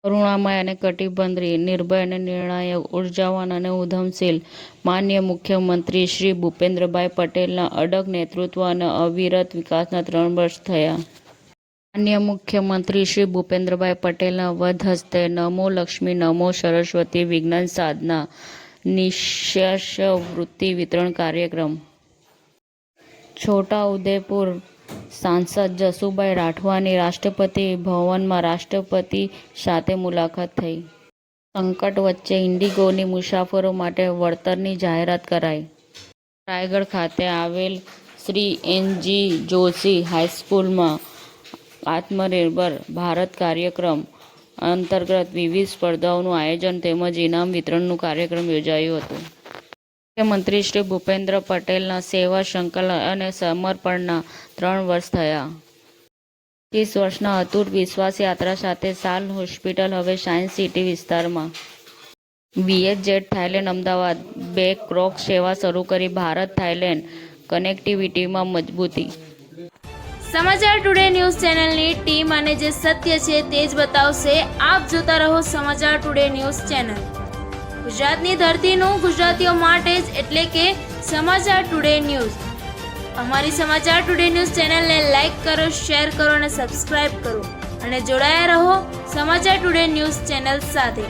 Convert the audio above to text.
કરુણામય અને કટિબંધી, નિર્ભય અને નિર્ણાયક, ઉર્જાવાન અને ઉદ્યમશીલ માનનીય મુખ્યમંત્રી શ્રી ભૂપેન્દ્રભાઈ પટેલના અડગ નેતૃત્વ અને અવિરત વિકાસના 3 વર્ષ થયા. માનનીય મુખ્યમંત્રી શ્રી ભૂપેન્દ્રભાઈ પટેલના વરદહસ્તે નમો લક્ષ્મી નમો સરસ્વતી વિજ્ઞાન સાધના શિષ્યવૃત્તિ વિતરણ કાર્યક્રમ. છોટાઉદેપુર સાંસદ જસુભાઈ રાઠવાની રાષ્ટ્રપતિ ભવનમાં રાષ્ટ્રપતિ સાથે મુલાકાત થઈ. સંકટ વચ્ચે ઇન્ડિગોની મુસાફરો માટે વળતરની જાહેરાત કરાઈ. રાયગઢ ખાતે આવેલ શ્રી એન.જી. જોશી હાઈસ્કૂલમાં આત્મનિર્ભર ભારત કાર્યક્રમ અંતર્ગત વિવિધ સ્પર્ધાઓનું આયોજન તેમજ ઇનામ વિતરણનું કાર્યક્રમ યોજાયું હતું. મુખ્યમંત્રી શ્રી ભૂપેન્દ્ર પટેલના સેવા સંકલ્પ અને સમર્પણના 3 વર્ષ થયા. 25 વર્ષના અતૂટ વિશ્વાસ યાત્રા સાથે સાલ હોસ્પિટલ હવે સાયન્સ સિટી વિસ્તારમાં. વિએસજેટ થાઈલેન્ડ અમદાવાદ 2 ક્રોક સેવા શરૂ કરી ભારત થાઈલેન્ડ કનેક્ટિવિટીમાં મજબૂતી. સમાચાર ટુડે ન્યૂઝ ચેનલની ટીમ અને જે સત્ય છે તે જ બતાવશે. આપ જોતા રહો સમાચાર ટુડે ન્યૂઝ ચેનલ. ગુજરાતની ધરતીનું ગુજરાતીઓ માટે જ, એટલે કે સમાચાર ટુડે ન્યૂઝ. અમારી સમાચાર ટુડે ન્યૂઝ ચેનલને લાઇક કરો, શેર કરો અને સબસ્ક્રાઇબ કરો અને જોડાયા રહો સમાચાર ટુડે ન્યૂઝ ચેનલ સાથે.